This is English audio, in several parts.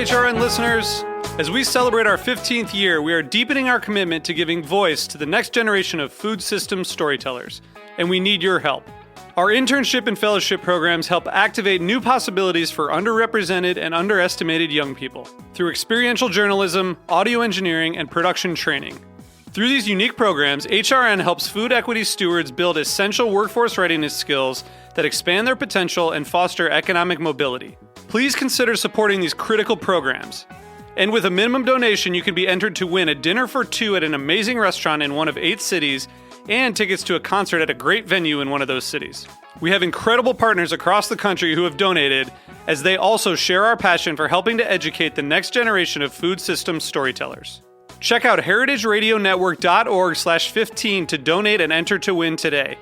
HRN listeners. As we celebrate our 15th year, we are deepening our commitment to giving voice to the next generation of food systems storytellers, and we need your help. Our internship and fellowship programs help activate new possibilities for underrepresented and underestimated young people through experiential journalism, audio engineering, and production training. Through these unique programs, HRN helps food equity stewards build essential workforce readiness skills that expand their potential and foster economic mobility. Please consider supporting these critical programs. And with a minimum donation, you can be entered to win a dinner for two at an amazing restaurant in one of 8 cities and tickets to a concert at a great venue in one of those cities. We have incredible partners across the country who have donated, as they also share our passion for helping to educate the next generation of food systems storytellers. Check out heritageradionetwork.org/15 to donate and enter to win today.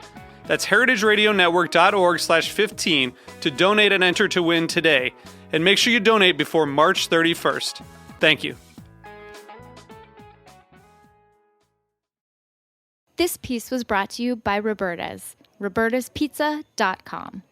That's heritageradionetwork.org/15 to donate and enter to win today. And make sure you donate before March 31st. Thank you. This piece was brought to you by Roberta's, robertaspizza.com.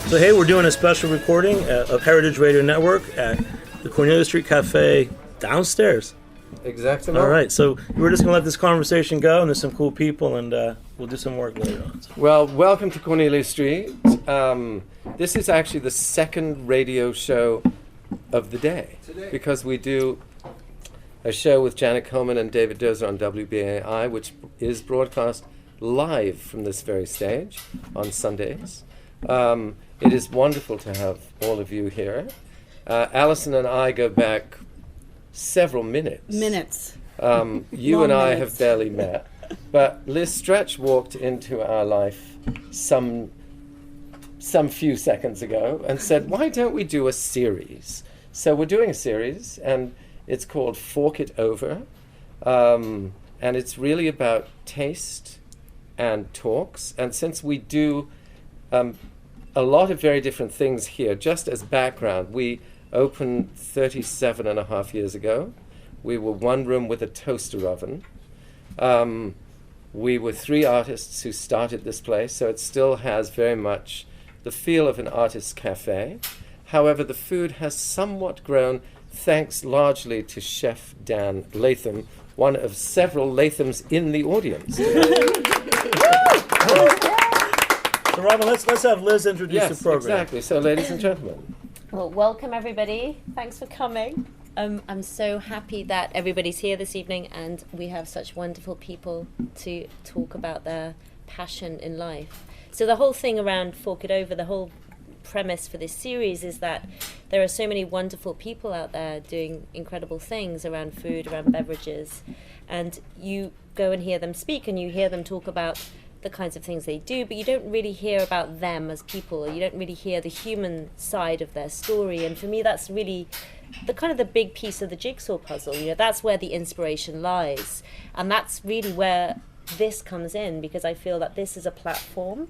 So hey, we're doing a special recording of Heritage Radio Network at the Cornelia St Cafe downstairs. Exactly. All right, so we're just going to let this conversation go, and there's some cool people, and we'll do some work later on. So. Well, welcome to Cornelia Street. This is actually the second radio show of the day, because we do a show with Janet Coleman and David Dozer on WBAI, which is broadcast live from this very stage on Sundays. It is wonderful to have all of you here. Alison and I go back several minutes. You and I have barely met. But Liz Stretch walked into our life some few seconds ago and said, why don't we do a series? So we're doing a series, and it's called Fork It Over. And it's really about taste and talks. And since we do a lot of very different things here, just as background, we opened 37 and a half years ago. We were one room with a toaster oven. We were 3 artists who started this place, so it still has very much the feel of an artist's cafe. However, the food has somewhat grown, thanks largely to Chef Dan Latham, one of several Lathams in the audience. So Robin, let's have Liz introduce the program. Exactly. So ladies and gentlemen. Well, welcome everybody. Thanks for coming. I'm so happy that everybody's here this evening, and we have such wonderful people to talk about their passion in life. So the whole thing around Fork It Over, the whole premise for this series is that there are so many wonderful people out there doing incredible things around food, around beverages, and you go and hear them speak, and you hear them talk about the kinds of things they do, but you don't really hear about them as people, or you don't really hear the human side of their story. And for me, that's really the kind of the big piece of the jigsaw puzzle. You know, that's where the inspiration lies, and that's really where this comes in, because I feel that this is a platform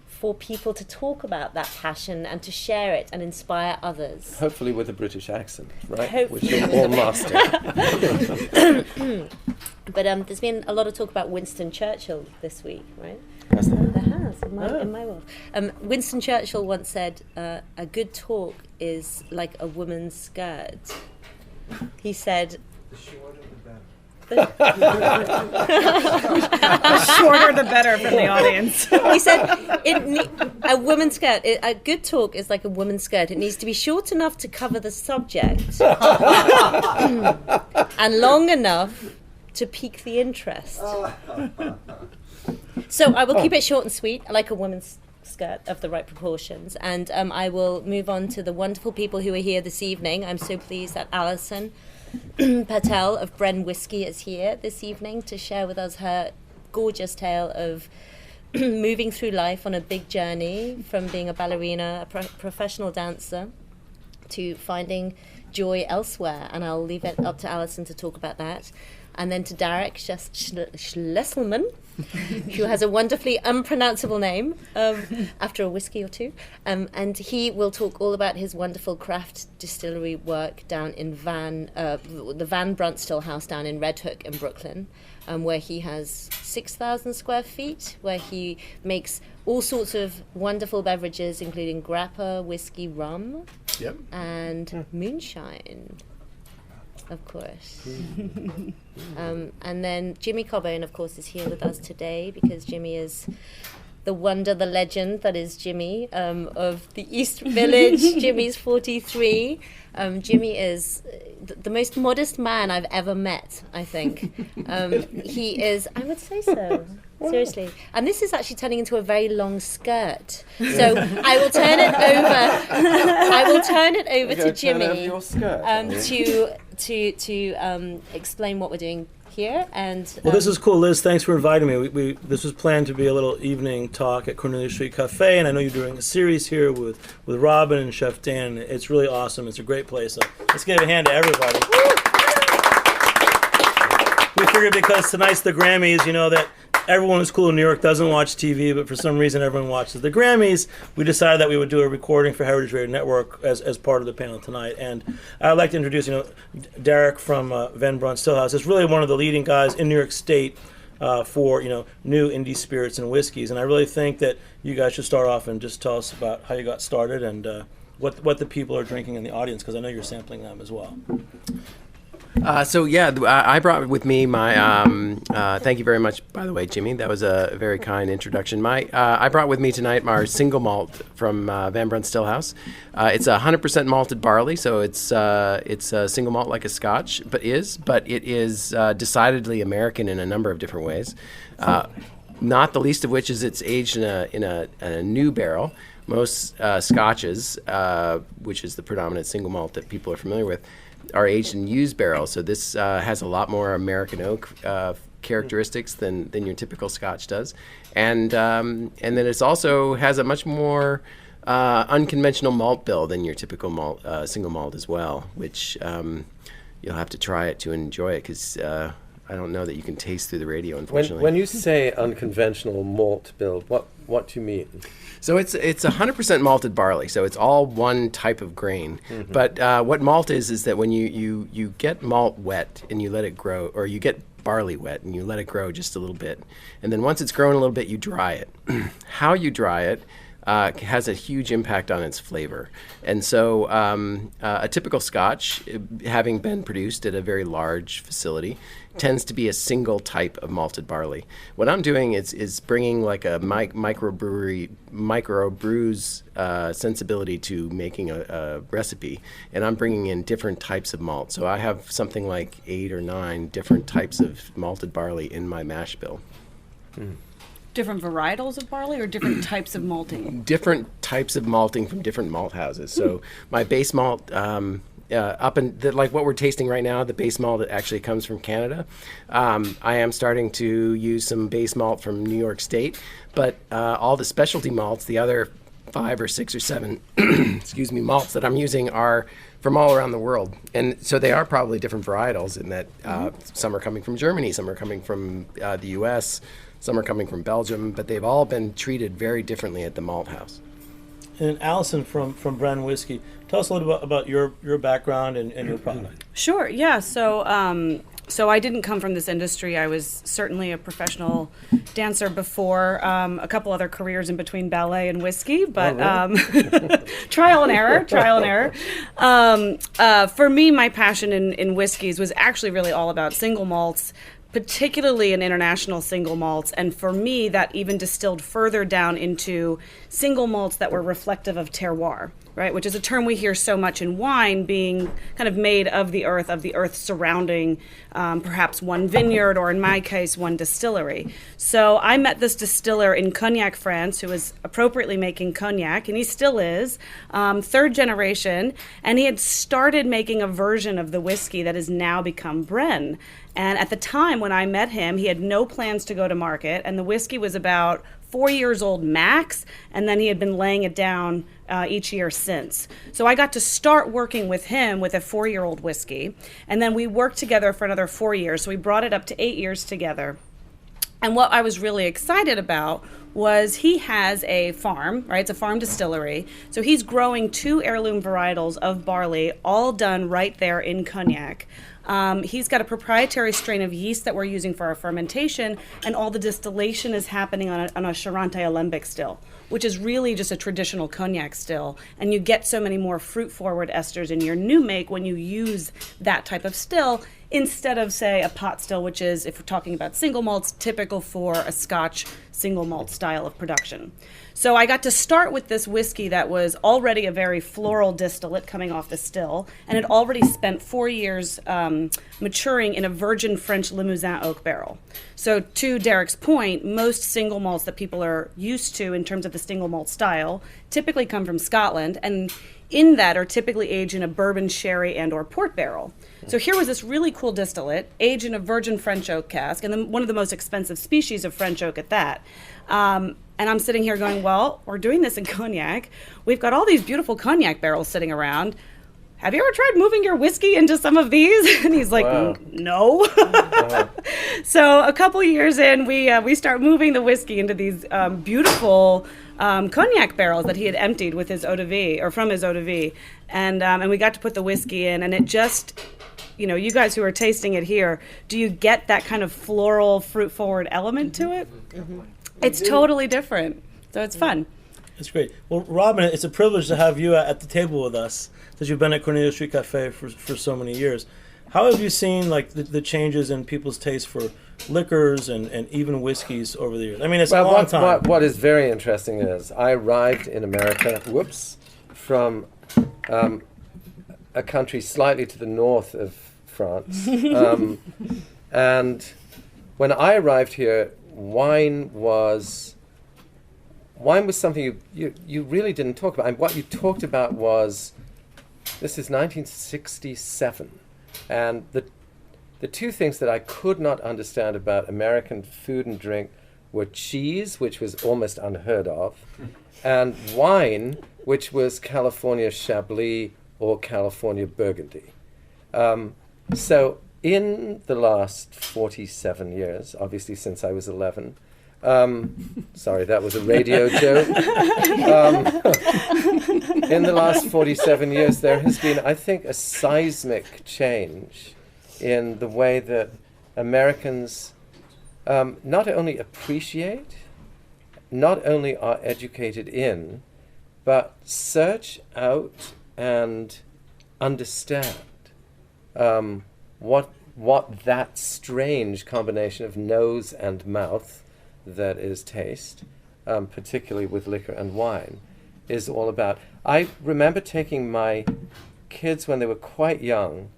for people to talk about that passion and to share it and inspire others. Hopefully with a British accent, right? Hopefully. Which you'll all master. But there's been a lot of talk about Winston Churchill this week, right? Has there? There has, in my world. Winston Churchill once said, a good talk is like a woman's skirt. He said... The shorter the better from the audience. He said, a woman's skirt, a good talk is like a woman's skirt. It needs to be short enough to cover the subject and long enough to pique the interest. So I will keep it short and sweet, like a woman's skirt of the right proportions. And I will move on to the wonderful people who are here this evening. I'm so pleased that Alison Patel of Bren Whiskey is here this evening to share with us her gorgeous tale of moving through life on a big journey from being a ballerina, a professional dancer, to finding joy elsewhere. And I'll leave it up to Alison to talk about that. And then to Derek Schlesselman, who has a wonderfully unpronounceable name after a whiskey or two. And he will talk all about his wonderful craft distillery work down in the Van Brunt Still House down in Red Hook in Brooklyn, where he has 6,000 square feet, where he makes all sorts of wonderful beverages, including grappa, whiskey, rum, and moonshine, of course. And then Jimmy Carbone, of course, is here with us today because Jimmy is the wonder, the legend that is Jimmy of the East Village. Jimmy's 43. Jimmy is the most modest man I've ever met, I think. He is, I would say so. Seriously. And this is actually turning into a very long skirt. So I will turn it over to Jimmy to explain what we're doing here. And well, this is cool, Liz. Thanks for inviting me. This was planned to be a little evening talk at Cornelia St Cafe, and I know you're doing a series here with Robin and Chef Dan. It's really awesome. It's a great place. So let's give a hand to everybody. We figured because tonight's the Grammys, you know that everyone who's cool in New York doesn't watch TV, but for some reason everyone watches the Grammys. We decided that we would do a recording for Heritage Radio Network as part of the panel tonight. And I'd like to introduce, Derek from Van Brunt Stillhouse. Is really one of the leading guys in New York State for, new indie spirits and whiskeys. And I really think that you guys should start off and just tell us about how you got started and what the people are drinking in the audience, because I know you're sampling them as well. I brought with me my. Thank you very much, by the way, Jimmy. That was a very kind introduction. I brought with me tonight our single malt from Van Brunt Stillhouse. It's 100% malted barley, so it's a single malt like a Scotch, but it is decidedly American in a number of different ways. Not the least of which is it's aged in a new barrel. Most Scotches, which is the predominant single malt that people are familiar with, are aged in used barrels. So this has a lot more American oak characteristics than your typical Scotch does, and then it also has a much more unconventional malt bill than your typical malt, single malt as well. Which you'll have to try it to enjoy it, because I don't know that you can taste through the radio, unfortunately. When you say unconventional malt bill, what do you mean? So it's 100% malted barley, so it's all one type of grain. Mm-hmm. But what malt is that when you get malt wet and you let it grow, or you get barley wet and you let it grow just a little bit, and then once it's grown a little bit, you dry it. How you dry it has a huge impact on its flavor. And so a typical Scotch, having been produced at a very large facility, tends to be a single type of malted barley. What I'm doing is bringing like a microbrews sensibility to making a recipe, and I'm bringing in different types of malt. So I have something like 8 or 9 different types of malted barley in my mash bill. Mm. Different varietals of barley or different types of malting? Different types of malting from different malt houses. So my base malt, like what we're tasting right now, the base malt that actually comes from Canada. I am starting to use some base malt from New York State, but all the specialty malts, the other 5 or 6 or 7, malts that I'm using are from all around the world. And so they are probably different varietals in that some are coming from Germany, some are coming from the U.S., some are coming from Belgium, but they've all been treated very differently at the malt house. And Allison from Bren Whiskey, tell us a little bit about your background and your product. Sure, yeah. So I didn't come from this industry. I was certainly a professional dancer before, a couple other careers in between ballet and whiskey, but trial and error. For me, my passion in whiskeys was actually really all about single malts, particularly in international single malts. And for me, that even distilled further down into single malts that were reflective of terroir, right? Which is a term we hear so much in wine, being kind of made of the earth surrounding perhaps one vineyard, or in my case, one distillery. So I met this distiller in Cognac, France, who was appropriately making cognac, and he still is, 3rd generation, and he had started making a version of the whiskey that has now become Bren. And at the time when I met him, he had no plans to go to market, and the whiskey was about 4 years old max, and then he had been laying it down each year since. So I got to start working with him with a 4-year-old whiskey, and then we worked together for another 4 years. So we brought it up to 8 years together. And what I was really excited about was he has a farm, right? It's a farm distillery. So he's growing 2 heirloom varietals of barley, all done right there in Cognac. He's got a proprietary strain of yeast that we're using for our fermentation, and all the distillation is happening on a Charente alembic still, which is really just a traditional Cognac still. And you get so many more fruit-forward esters in your new make when you use that type of still instead of, say, a pot still, which is, if we're talking about single malts, typical for a Scotch single malt style of production. So I got to start with this whiskey that was already a very floral distillate coming off the still, and had already spent 4 years maturing in a virgin French Limousin oak barrel. So to Derek's point, most single malts that people are used to in terms of the single malt style typically come from Scotland, and in that are typically aged in a bourbon, sherry, and or port barrel. So here was this really cool distillate, aged in a virgin French oak cask, and then one of the most expensive species of French oak at that. And I'm sitting here going, well, we're doing this in Cognac. We've got all these beautiful Cognac barrels sitting around. Have you ever tried moving your whiskey into some of these? And he's like, Wow. No. So a couple years in, we start moving the whiskey into these beautiful Cognac barrels that he had emptied with his eau de vie, or from his eau de vie. And we got to put the whiskey in, and it just, you guys who are tasting it here, do you get that kind of floral, fruit-forward element to it? Mm-hmm. It's totally different. So it's fun. That's great. Well, Robin, it's a privilege to have you at the table with us, since you've been at Cornelia St Cafe for so many years. How have you seen the changes in people's taste for liquors and even whiskeys over the years? I mean, it's a long time. What is very interesting is I arrived in America, from a country slightly to the north of France. And when I arrived here, wine was something you really didn't talk about. And what you talked about was, this is 1967, and the two things that I could not understand about American food and drink were cheese, which was almost unheard of, and wine, which was California Chablis or California Burgundy. So in the last 47 years, obviously since I was 11, sorry, that was a radio joke. In the last 47 years, there has been, I think, a seismic change in the way that Americans not only appreciate, not only are educated in, but search out and understand what that strange combination of nose and mouth that is taste, particularly with liquor and wine, is all about. I remember taking my kids when they were quite young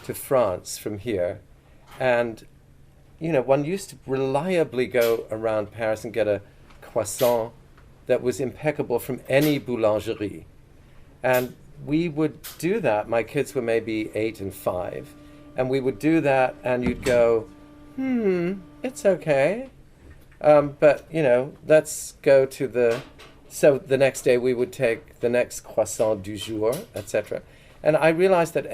to France from here, and one used to reliably go around Paris and get a croissant that was impeccable from any boulangerie. And we would do that. My kids were maybe 8 and 5, and we would do that, and you'd go, it's okay. But, let's go to so the next day we would take the next croissant du jour, etc. And I realized that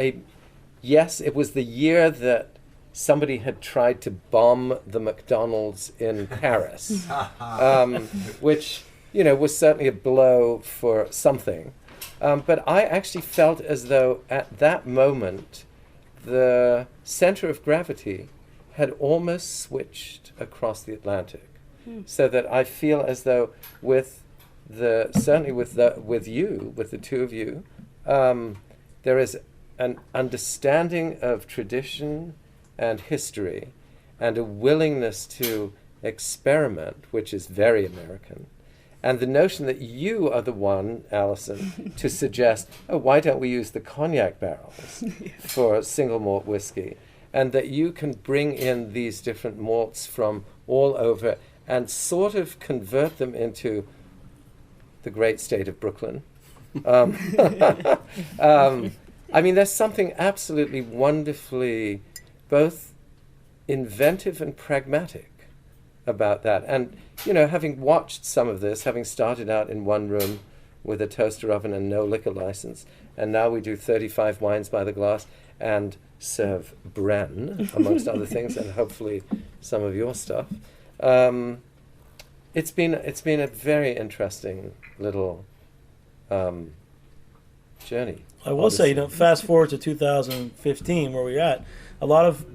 yes, it was the year that somebody had tried to bomb the McDonald's in Paris, which, was certainly a blow for something. But I actually felt as though at that moment, the center of gravity had almost switched across the Atlantic. So that I feel as though with the two of you, there is an understanding of tradition and history and a willingness to experiment, which is very American. And the notion that you are the one, Alison, to suggest, why don't we use the cognac barrels for single malt whiskey? And that you can bring in these different malts from all over and sort of convert them into the great state of Brooklyn. I mean, there's something absolutely wonderfully both inventive and pragmatic about that. And, having watched some of this, having started out in one room with a toaster oven and no liquor license, and now we do 35 wines by the glass and serve Bren, amongst other things, and hopefully some of your stuff. It's been a very interesting little journey. I will say, fast forward to 2015, where we're at, a lot of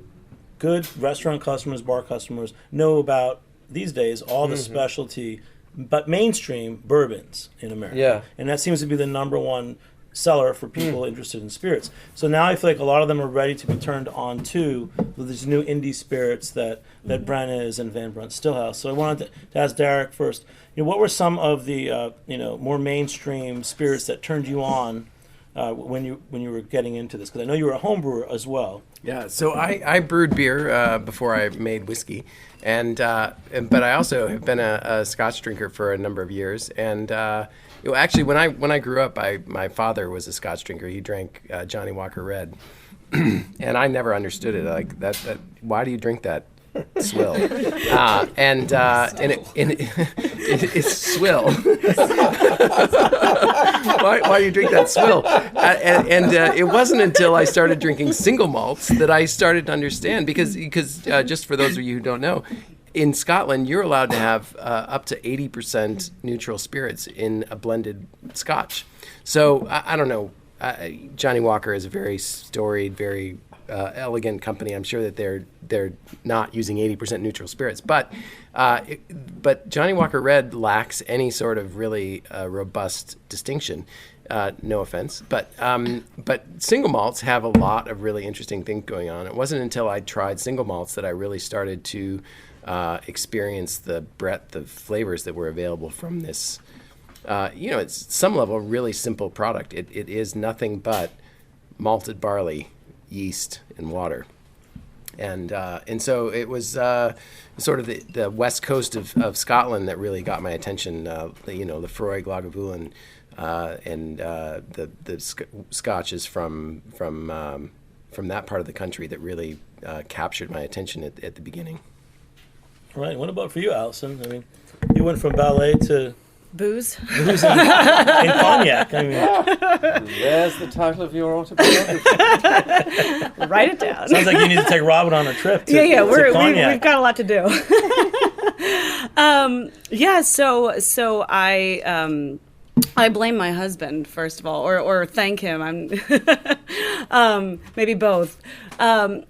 good restaurant customers, bar customers know about these days all the specialty, but mainstream bourbons in America. Yeah. And that seems to be the number one seller for people interested in spirits. So now I feel like a lot of them are ready to be turned on to these new indie spirits that Brent is and Van Brunt Stillhouse. So I wanted to ask Derek first, what were some of the more mainstream spirits that turned you on when you were getting into this? Because I know you were a home brewer as well. Yeah, so I brewed beer before I made whiskey, but I also have been a Scotch drinker for a number of years. And actually, when I grew up, my father was a Scotch drinker. He drank Johnny Walker Red, and I never understood it. Like that why do you drink that swill? It's swill. Why do you drink that swill? It wasn't until I started drinking single malts that I started to understand, because just for those of you who don't know, in Scotland you're allowed to have up to 80% neutral spirits in a blended Scotch. So I don't know. Johnny Walker is a very storied, very elegant company. I'm sure that they're not using 80% neutral spirits, but Johnny Walker Red lacks any sort of really robust distinction. No offense, but single malts have a lot of really interesting things going on. It wasn't until I tried single malts that I really started to experience the breadth of flavors that were available from this. It's some level a really simple product. It is nothing but malted barley, yeast, and water. And so it was sort of the west coast of Scotland that really got my attention. The Lefroy, Lagavulin, and the scotches from that part of the country that really captured my attention at the beginning. Right. What about for you, Allison? I mean, you went from ballet to Booze. in cognac. I mean, There's the title of your autobiography. Write it down. sounds like you need to take Robin on a trip. To We've got a lot to do. So I blame my husband, first of all, or thank him. I'm maybe both. I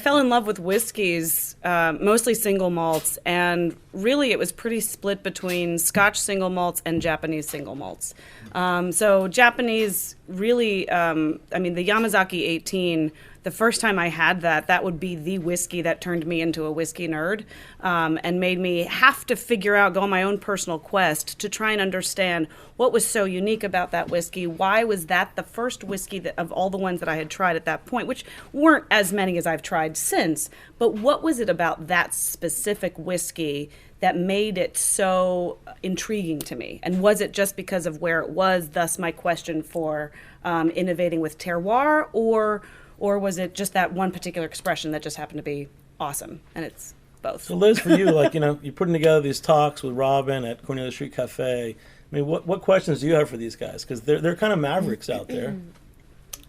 fell in love with whiskeys, mostly single malts, and really it was pretty split between Scotch single malts and Japanese single malts. So Japanese really, the Yamazaki 18, the first time I had that would be the whiskey that turned me into a whiskey nerd, and made me have to figure out, go on my own personal quest to try and understand what was so unique about that whiskey. Why was that the first whiskey of all the ones that I had tried at that point, which weren't as many as I've tried since, but what was it about that specific whiskey that made it so intriguing to me? And was it just because of where it was, thus my question for innovating with terroir, or was it just that one particular expression that just happened to be awesome? And it's both. So Liz, for you, you're putting together these talks with Robin at Cornelia St Cafe. I mean, what questions do you have for these guys? Because they're kind of mavericks out there.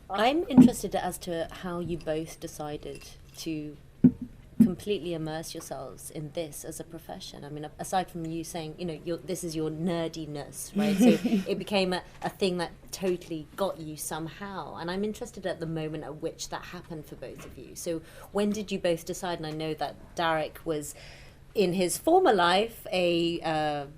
I'm interested as to how you both decided to completely immerse yourselves in this as a profession. I mean, aside from you saying, this is your nerdiness, right? So it became a thing that totally got you somehow. And I'm interested at the moment at which that happened for both of you. So when did you both decide? And I know that Derek was, in his former life, editor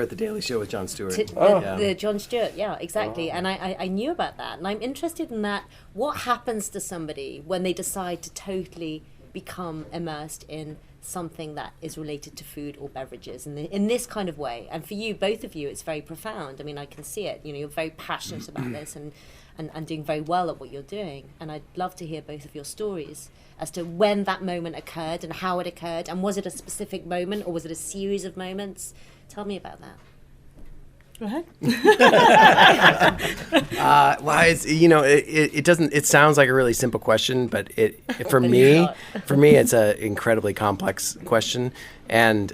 at the Daily Show with Jon Stewart. The Jon Stewart, yeah, exactly. And I knew about that, and I'm interested in that. What happens to somebody when they decide to totally become immersed in something that is related to food or beverages in this kind of way? And for you, both of you, it's very profound. I mean, I can see it. You're very passionate about this and doing very well at what you're doing. And I'd love to hear both of your stories as to when that moment occurred and how it occurred, and was it a specific moment or was it a series of moments? Tell me about that. Go ahead. Well, it doesn't. It sounds like a really simple question, but for me, it's an incredibly complex question, and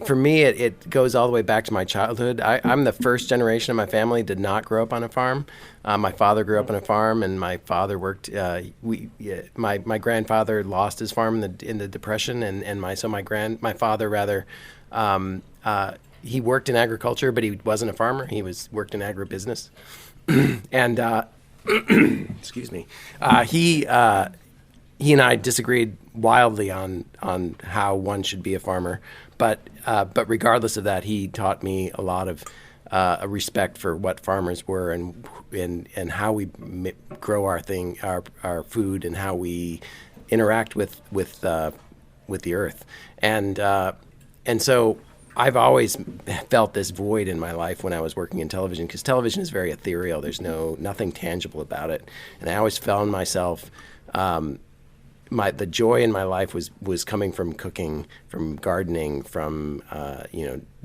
for me, it goes all the way back to my childhood. I'm the first generation of my family did not grow up on a farm. My father grew up on a farm, and my father worked. My grandfather lost his farm in the Depression, and my father rather. He worked in agriculture, but he wasn't a farmer. He worked in agribusiness, and excuse me. He and I disagreed wildly on how one should be a farmer, but regardless of that, he taught me a lot of a respect for what farmers were and how we grow our food, and how we interact with the earth, and so. I've always felt this void in my life when I was working in television, because television is very ethereal. There's nothing tangible about it, and I always found myself the joy in my life was coming from cooking, from gardening, from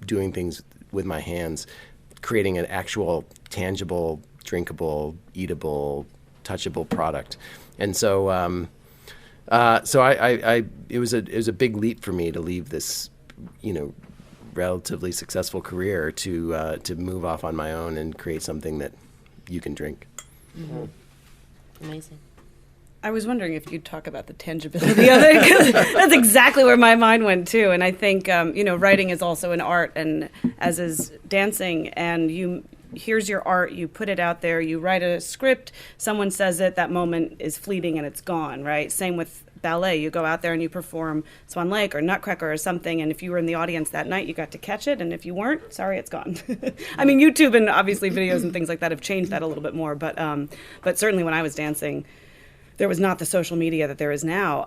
doing things with my hands, creating an actual tangible, drinkable, eatable, touchable product, and so it was a big leap for me to leave this relatively successful career to move off on my own and create something that you can drink. Mm-hmm. Amazing. I was wondering if you'd talk about the tangibility of it, because that's exactly where my mind went too. And I think writing is also an art, and as is dancing. And here's your art, you put it out there, you write a script, someone says it, that moment is fleeting and it's gone, right? Same with ballet. You go out there and you perform Swan Lake or Nutcracker or something, and if you were in the audience that night, you got to catch it, and if you weren't, sorry, it's gone. I mean, YouTube and obviously videos and things like that have changed that a little bit more, but certainly when I was dancing, there was not the social media that there is now.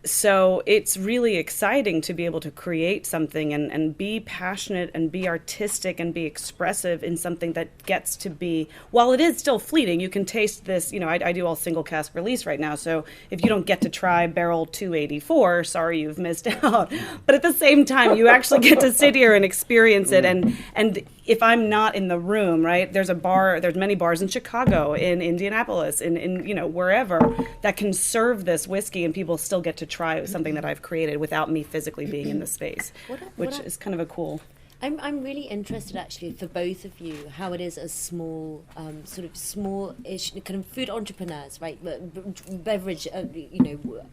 So it's really exciting to be able to create something and be passionate and be artistic and be expressive in something that gets to be, while it is still fleeting, you can taste this, I do all single cask release right now, so if you don't get to try barrel 284, sorry, you've missed out. But at the same time, you actually get to sit here and experience it, and if I'm not in the room, right, there's many bars in Chicago, in Indianapolis, in wherever, that can serve this whiskey, and people still get to try something that I've created without me physically being in the space, which is kind of a cool. I'm really interested, actually, for both of you, how it is as small, small-ish kind of food entrepreneurs, right? Beverage,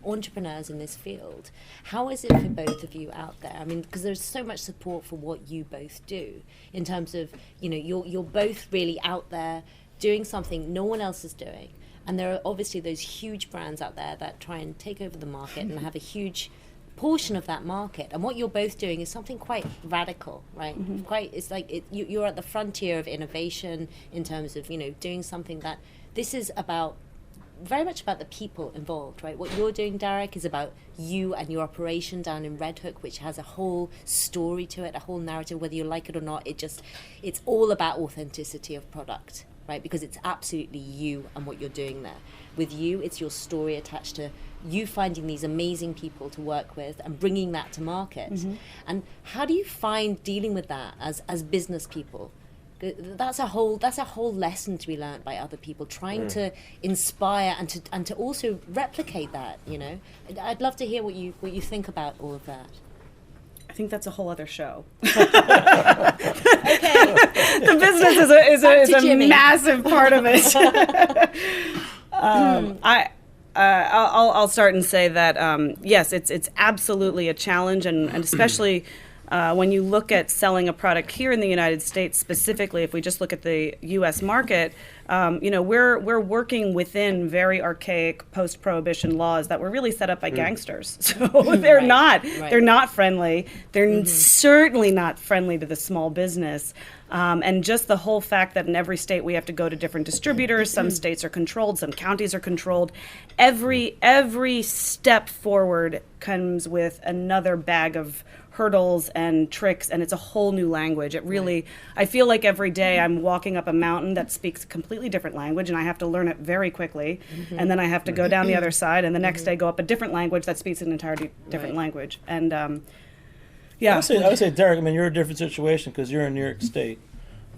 entrepreneurs in this field. How is it for both of you out there? I mean, because there's so much support for what you both do, in terms of, you're both really out there doing something no one else is doing. And there are obviously those huge brands out there that try and take over the market and have a huge portion of that market. And what you're both doing is something quite radical, right? It's like you're at the frontier of innovation in terms of, doing something that this is about, very much about the people involved, right? What you're doing, Derek, is about you and your operation down in Red Hook, which has a whole story to it, a whole narrative, whether you like it or not. It's all about authenticity of product, right? Because it's absolutely you and what you're doing there. With you, it's your story attached to you finding these amazing people to work with and bringing that to market. And how do you find dealing with that as business people? That's a whole lesson to be learned by other people, trying to inspire and to also replicate that. I'd love to hear what you think about all of that. I think that's a whole other show. Okay. The business is a massive part of it. I'll start and say that yes, it's absolutely a challenge, and especially when you look at selling a product here in the United States specifically, if we just look at the U.S. market, we're working within very archaic post-prohibition laws that were really set up by gangsters. So they're not friendly. They're certainly not friendly to the small business. And just the whole fact that in every state we have to go to different distributors. Some states are controlled, some counties are controlled. Every step forward comes with another bag of hurdles and tricks, and it's a whole new language. It really, I feel like every day I'm walking up a mountain that speaks a completely different language, and I have to learn it very quickly, and then I have to go down the other side, and the next day go up a different language that speaks an entirely different language. And yeah. I would say, Derek, I mean, you're a different situation because you're in New York State.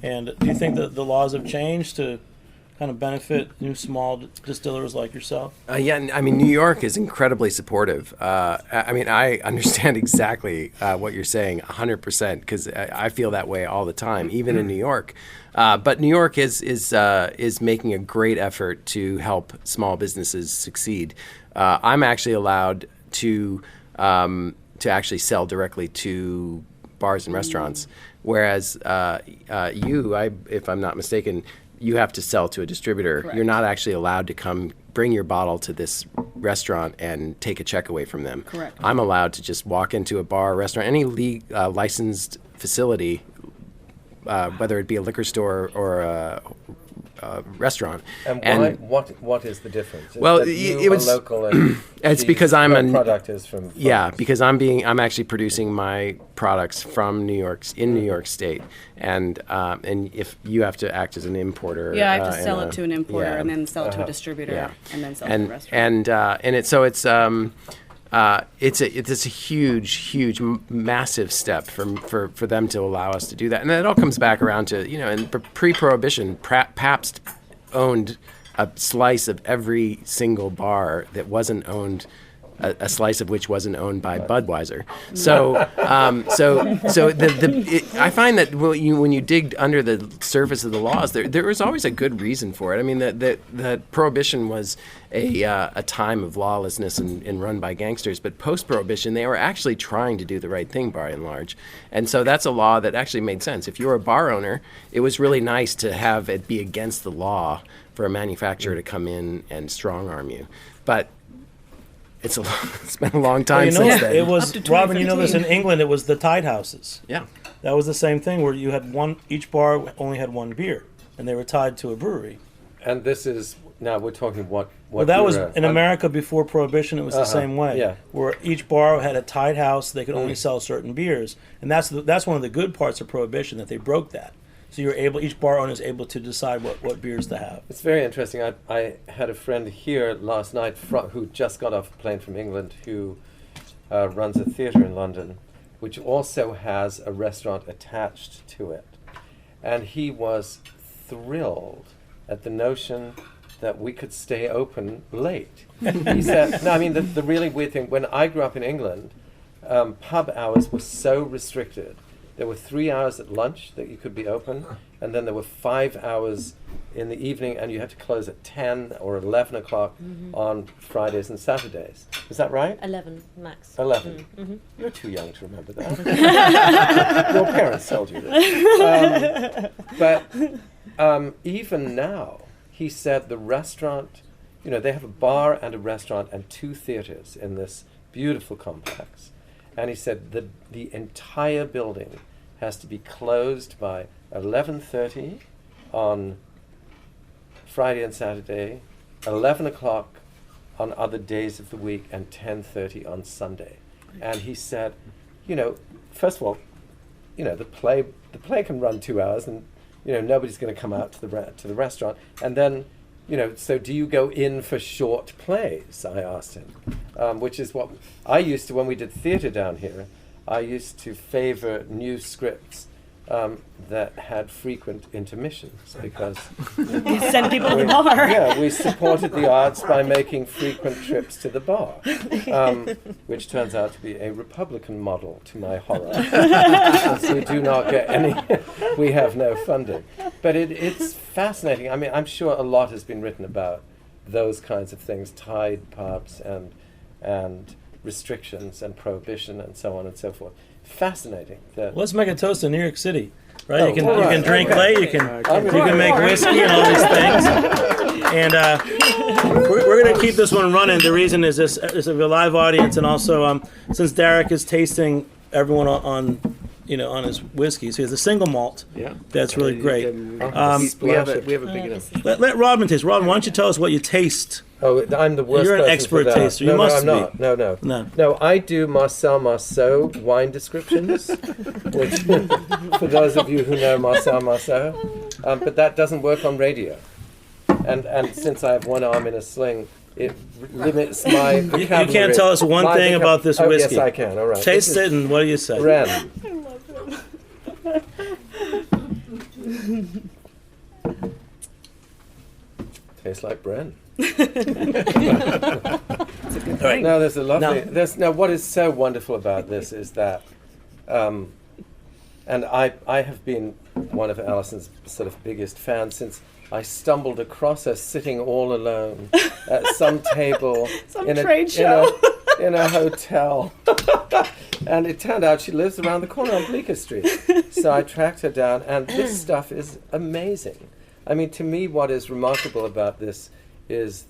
And do you think that the laws have changed to kind of benefit new small distillers like yourself? Yeah, I mean, New York is incredibly supportive. I mean, I understand exactly what you're saying 100% because I feel that way all the time, even in New York. But New York is making a great effort to help small businesses succeed. I'm actually allowed to actually sell directly to bars and restaurants, whereas if I'm not mistaken, you have to sell to a distributor. Correct. You're not actually allowed to come bring your bottle to this restaurant and take a check away from them. Correct. I'm allowed to just walk into a bar, restaurant, any licensed facility, whether it be a liquor store or a restaurant. And what is the difference? Is Well, that you it was are local and it's because I'm your a product is from yeah, France. because I'm actually producing my products from New York State, and if you have to act as an importer, Yeah, I have to and sell it to an importer yeah. and then sell it to a distributor Yeah. and then sell it to a and restaurant. it's a huge, massive step for them to allow us to do that, and it all comes back around to in pre-prohibition, Pabst owned a slice of every single bar that wasn't owned. A slice of which wasn't owned by Budweiser. So, I find that when you dig under the surface of the laws, there was always a good reason for it. I mean, that prohibition was a time of lawlessness and run by gangsters, but post-prohibition, they were actually trying to do the right thing by and large. And so that's a law that actually made sense. If you were a bar owner, it was really nice to have it be against the law for a manufacturer to come in and strong-arm you. But it's been a long time since then. It was, Robin, you know this, in England, it was the Tide Houses. Yeah. That was the same thing where you had each bar only had one beer, and they were tied to a brewery. And this is now we're talking what Well, that was era? in America before Prohibition. It was the same way, yeah. where each bar had a tied house. They could only sell certain beers, and that's one of the good parts of Prohibition, that they broke that. So each bar owner is able to decide what beers to have. It's very interesting. I had a friend here last night who just got off a plane from England who runs a theatre in London, which also has a restaurant attached to it. And he was thrilled at the notion that we could stay open late. He said, no, I mean, the really weird thing, when I grew up in England, pub hours were so restricted. There were 3 hours at lunch that you could be open, and then there were 5 hours in the evening, and you had to close at 10 or 11 o'clock on Fridays and Saturdays. Is that right? 11 max. 11. You're too young to remember that. Your parents told you this. But even now, he said the restaurant, they have a bar and a restaurant and 2 theaters in this beautiful complex. And he said that the entire building has to be closed by 11:30 on Friday and Saturday, 11 o'clock on other days of the week, and 10:30 on Sunday. And he said, first of all, the play can run 2 hours, and nobody's going to come out to the restaurant. And then, so do you go in for short plays? I asked him, which is what I used to, when we did theatre down here, I used to favor new scripts that had frequent intermissions because You send people to the bar. yeah, we supported the arts by making frequent trips to the bar, which turns out to be a Republican model to my horror. Since we do not get any, we have no funding. But it's fascinating. I mean, I'm sure a lot has been written about those kinds of things, tide pubs and restrictions and prohibition and so on and so forth. Fascinating. Let's make a toast to New York City, right? Oh, you can all right, drink okay. late, you can make whiskey and all these things. And we're going to keep this one running. The reason is this is a live audience, and also since Derek is tasting everyone on his whiskey, so he has a single malt. Yeah. That's really great. We have a big enough. Let Robin taste. Robin, why don't you tell us what you taste? Oh, I'm the worst You're an person expert for that. taster. You No, must I'm be. not. No. No, I do Marcel Marceau wine descriptions, which, for those of you who know Marcel Marceau, but that doesn't work on radio. And since I have one arm in a sling, it limits my vocabulary. You can't tell us one thing about this whiskey. Yes, I can. All right. Taste it, and what do you say? Ren. Tastes like Bren. All right. No, there's a lovely. Now- Now, what is so wonderful about this is that, and I have been one of Alison's sort of biggest fans since I stumbled across her sitting all alone at some table Some in trade show. in a hotel, and it turned out she lives around the corner on Bleecker Street. So I tracked her down, and this stuff is amazing. I mean, to me, what is remarkable about this is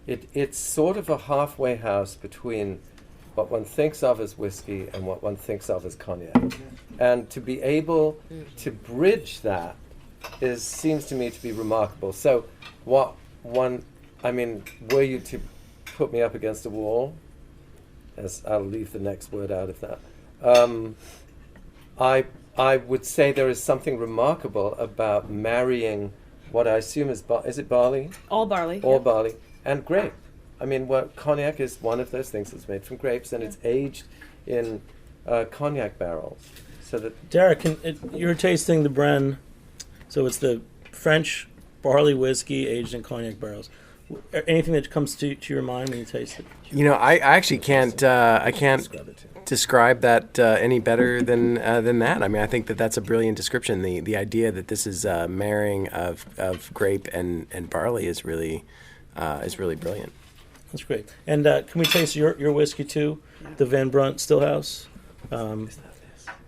it's sort of a halfway house between what one thinks of as whiskey and what one thinks of as cognac. And to be able to bridge that seems to me to be remarkable. So were you to put me up against a wall, as I'll leave the next word out of that, I would say there is something remarkable about marrying what I assume is it barley? All barley. All yeah. barley and grape. I mean, cognac is one of those things that's made from grapes, and it's aged in cognac barrels. So that Derek, you're tasting the Bren, so it's the French barley whiskey aged in cognac barrels. Anything that comes to your mind when you taste it? You know, I actually can't. I can't describe that any better than that. I mean, I think that's a brilliant description. The idea that this is a marrying of grape and barley is really brilliant. That's great. And can we taste your whiskey too, the Van Brunt Stillhouse?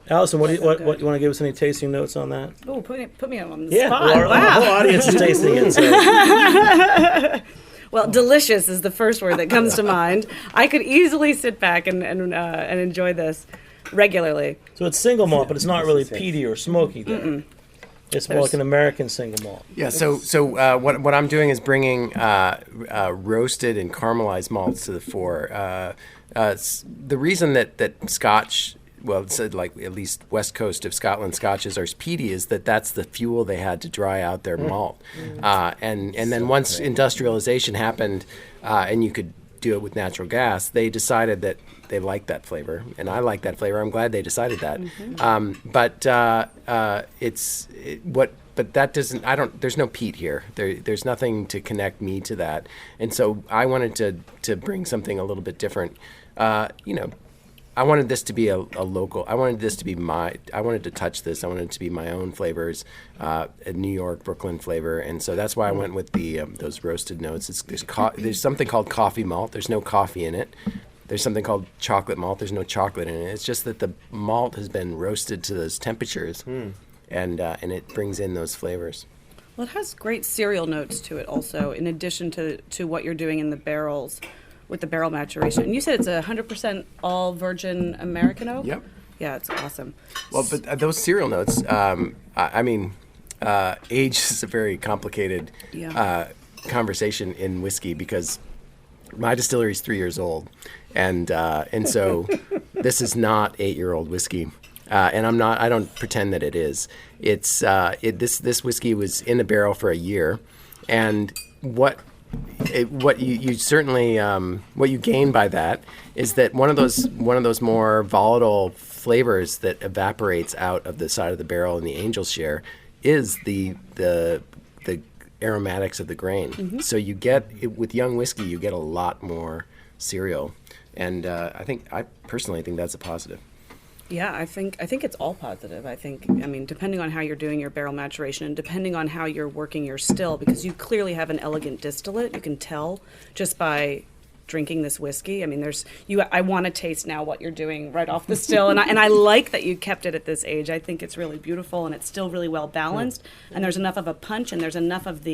Alison, what you want to give us any tasting notes on that? Oh, put me on the Yeah, spot. well, our whole audience is tasting it. So. Well, delicious is the first word that comes to mind. I could easily sit back and enjoy this regularly. So it's single malt, but it's not really peaty or smoky. Then. It's more like an American single malt. Yeah. So what I'm doing is bringing roasted and caramelized malts to the fore. The reason that Scotch, well, it's like at least west coast of Scotland Scotches are peaty is that's the fuel they had to dry out their malt. And then once industrialization happened, and you could do it with natural gas, they decided that they liked that flavor, and I like that flavor. I'm glad they decided that. But that doesn't. There's no peat here. There's nothing to connect me to that, and so I wanted to bring something a little bit different. I wanted this to be a local. I wanted this to be I wanted to touch this. I wanted it to be my own flavors, a New York, Brooklyn flavor, and so that's why I went with those roasted notes. There's something called coffee malt. There's no coffee in it. There's something called chocolate malt. There's no chocolate in it. It's just that the malt has been roasted to those temperatures, and it brings in those flavors. Well, it has great cereal notes to it also, in addition to what you're doing in the barrels with the barrel maturation. And you said it's 100% all virgin American oak? Yep. Yeah, it's awesome. Well, but those cereal notes, age is a very complicated conversation in whiskey because my distillery is 3 years old, and so this is not 8-year-old whiskey, and I don't pretend that it is. It's this whiskey was in the barrel for a year, and what you certainly what you gain by that is that one of those more volatile flavors that evaporates out of the side of the barrel in the angel's share is the aromatics of the grain. Mm-hmm. So you get with young whiskey you get a lot more cereal, and I personally think that's a positive. Yeah, I think it's all positive. I mean, depending on how you're doing your barrel maturation and depending on how you're working your still, because you clearly have an elegant distillate, you can tell just by drinking this whiskey. I mean, I want to taste now what you're doing right off the still, and I like that you kept it at this age. I think it's really beautiful and it's still really well balanced, and there's enough of a punch and there's enough of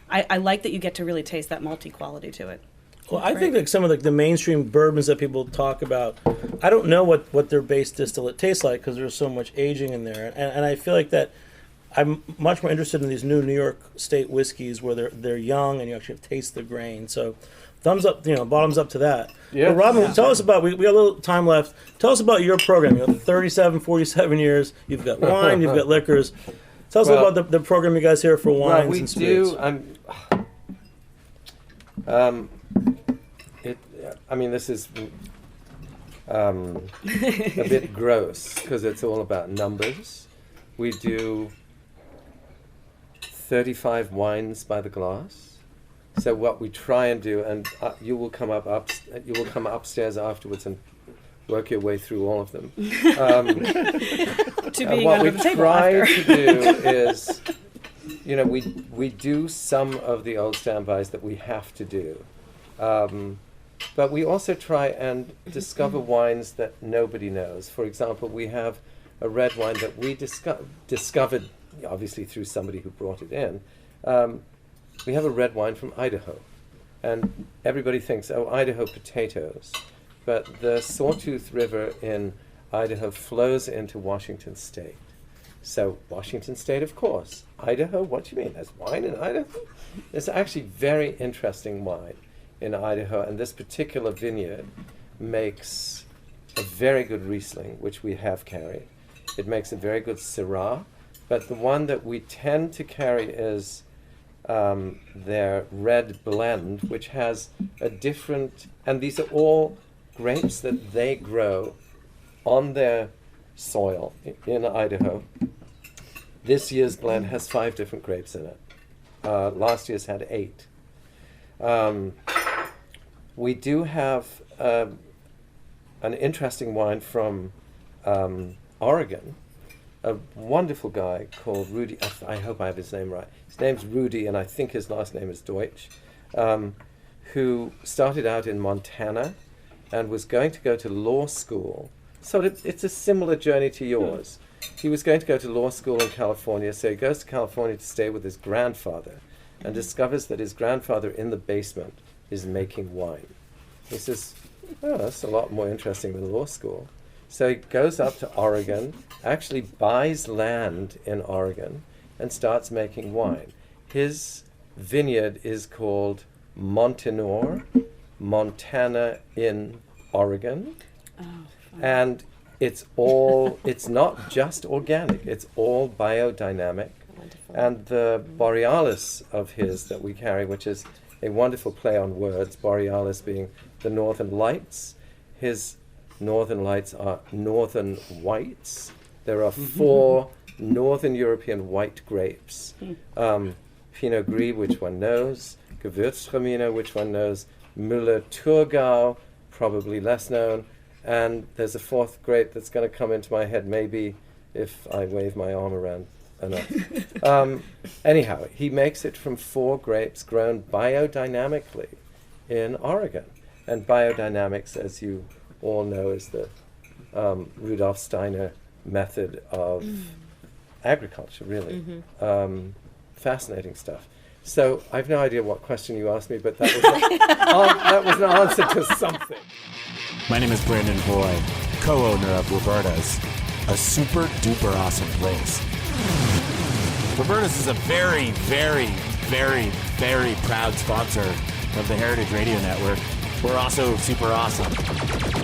I like that you get to really taste that malty quality to it. Well, I think that some of the mainstream bourbons that people talk about, I don't know what their base distillate tastes like because there's so much aging in there. And I feel like that I'm much more interested in these new New York State whiskeys where they're young and you actually taste the grain. So thumbs up, bottoms up to that. Yeah. But Robin, tell us about, we got a little time left. Tell us about your program. 37, 47 years. You've got wine, you've got liquors. Tell us about the program you guys here for wines and spirits. This is a bit gross because it's all about numbers. We do 35 wines by the glass. So what we try and do, and you will come upstairs afterwards and work your way through all of them. To being what under we the table try after. to do is, we do some of the old standbys that we have to do. But we also try and discover wines that nobody knows. For example, we have a red wine that we discovered, obviously through somebody who brought it in. We have a red wine from Idaho. And everybody thinks, oh, Idaho potatoes. But the Sawtooth River in Idaho flows into Washington State. So Washington State, of course. Idaho, what do you mean? There's wine in Idaho? There's actually very interesting wine in Idaho, and this particular vineyard makes a very good Riesling, which we have carried. It makes a very good Syrah, but the one that we tend to carry is their red blend, which has a different, and these are all grapes that they grow on their soil in Idaho. This year's blend has 5 different grapes in it. Last year's had 8. We do have an interesting wine from Oregon. A wonderful guy called Rudy. I hope I have his name right. His name's Rudy, and I think his last name is Deutsch, who started out in Montana and was going to go to law school. So it's a similar journey to yours. He was going to go to law school in California, so he goes to California to stay with his grandfather and discovers that his grandfather in the basement is making wine. He says, oh, that's a lot more interesting than law school. So he goes up to Oregon, actually buys land in Oregon, and starts making wine. His vineyard is called Montanore, Montana in Oregon. And it's not just organic, it's all biodynamic. Wonderful. And the Borealis of his that we carry, which is a wonderful play on words, Borealis being the northern lights. His northern lights are northern whites. There are 4 northern European white grapes. Pinot Gris, which one knows, Gewürztraminer, which one knows, Müller-Thurgau, probably less known, and there's a 4th grape that's going to come into my head maybe if I wave my arm around enough. Anyhow, he makes it from 4 grapes grown biodynamically in Oregon. And biodynamics, as you all know, is the Rudolf Steiner method of agriculture, really. Fascinating stuff. So I've no idea what question you asked me, but that was that was an answer to something. My name is Brandon Hoy, co-owner of Roberta's, a super duper awesome place. Roberta's is a very, very, very, very proud sponsor of the Heritage Radio Network. We're also super awesome.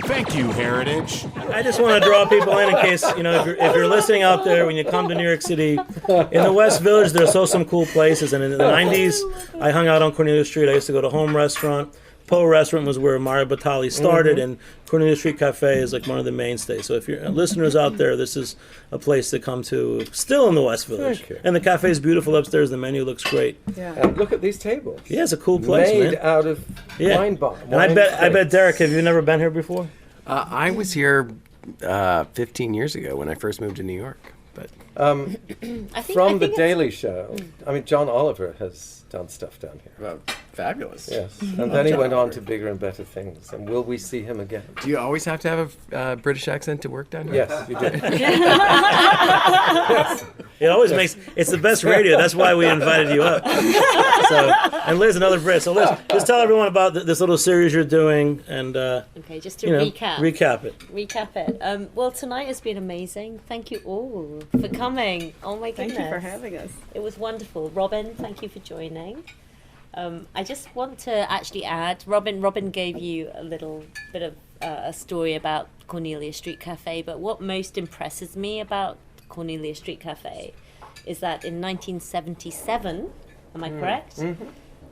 Thank you, Heritage. I just want to draw people in case, if you're listening out there, when you come to New York City, in the West Village, there's also some cool places. And in the 90s, I hung out on Cornelia Street. I used to go to Home Restaurant. Poe Restaurant was where Mario Batali started, and Cornelia Street Cafe is like one of the mainstays. So if you're listeners out there, this is a place to come to, still in the West Village. Thank you. And the cafe is beautiful upstairs. The menu looks great. And look at these tables. Yeah, it's a cool place, Made man. out of wine bar. And I bet, Derek, have you never been here before? I was here 15 years ago when I first moved to New York. But I think From The it's- Daily Show, I mean, John Oliver has done stuff down here. well, fabulous. Yes, and then he went on to bigger and better things. And will we see him again? Do you always have to have a British accent to work down here? Yes, you do. It always makes, it's the best radio. That's why we invited you up. So, and Liz, another Brit. So Liz, just tell everyone about this little series you're doing and, Okay, just to recap. Recap it. Well, tonight has been amazing. Thank you all for coming. Oh my goodness. Thank you for having us. It was wonderful. Robin, thank you for joining. I just want to actually add, Robin gave you a little bit of a story about Cornelia Street Cafe, but what most impresses me about Cornelia Street Cafe is that in 1977, am I correct?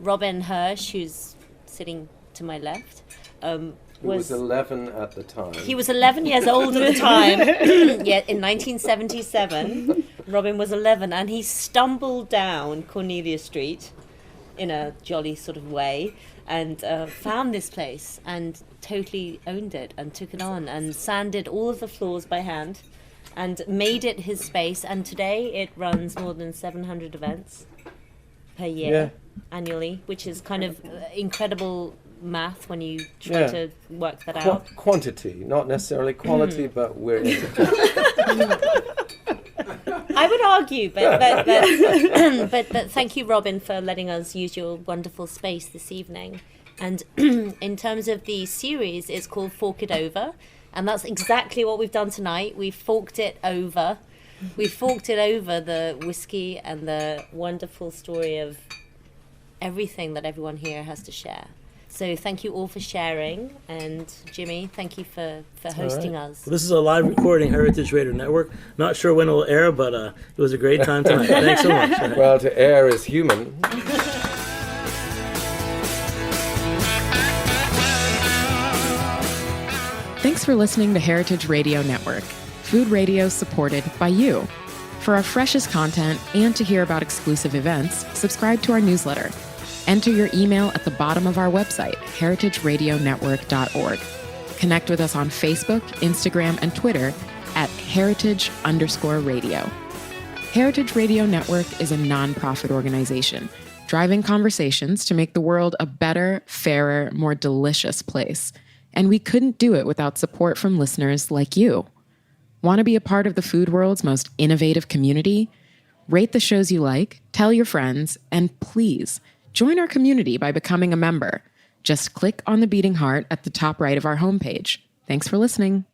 Robin Hirsch, who's sitting to my left, He was 11 at the time. he was 11 years old at the time. Yet in 1977, Robin was 11, and he stumbled down Cornelia Street in a jolly sort of way and found this place and totally owned it and took it on and sanded all of the floors by hand and made it his space. And today it runs more than 700 events per year annually, which is kind of incredible math when you try to work that out. Quantity, not necessarily quality, but we're into I would argue, but thank you, Robin, for letting us use your wonderful space this evening. And in terms of the series, it's called Fork It Over, and that's exactly what we've done tonight. We've forked it over. We forked it over the whiskey and the wonderful story of everything that everyone here has to share. So thank you all for sharing, and Jimmy, thank you for hosting us. Well, this is a live recording, Heritage Radio Network. Not sure when it will air, but it was a great time tonight. Thanks so much. Well, to air is human. Thanks for listening to Heritage Radio Network, food radio supported by you. For our freshest content and to hear about exclusive events, subscribe to our newsletter. Enter your email at the bottom of our website, heritageradionetwork.org. Connect with us on Facebook, Instagram, and Twitter at heritage_radio. Heritage Radio Network is a nonprofit organization driving conversations to make the world a better, fairer, more delicious place. And we couldn't do it without support from listeners like you. Want to be a part of the food world's most innovative community? Rate the shows you like, tell your friends, and please, join our community by becoming a member. Just click on the beating heart at the top right of our homepage. Thanks for listening.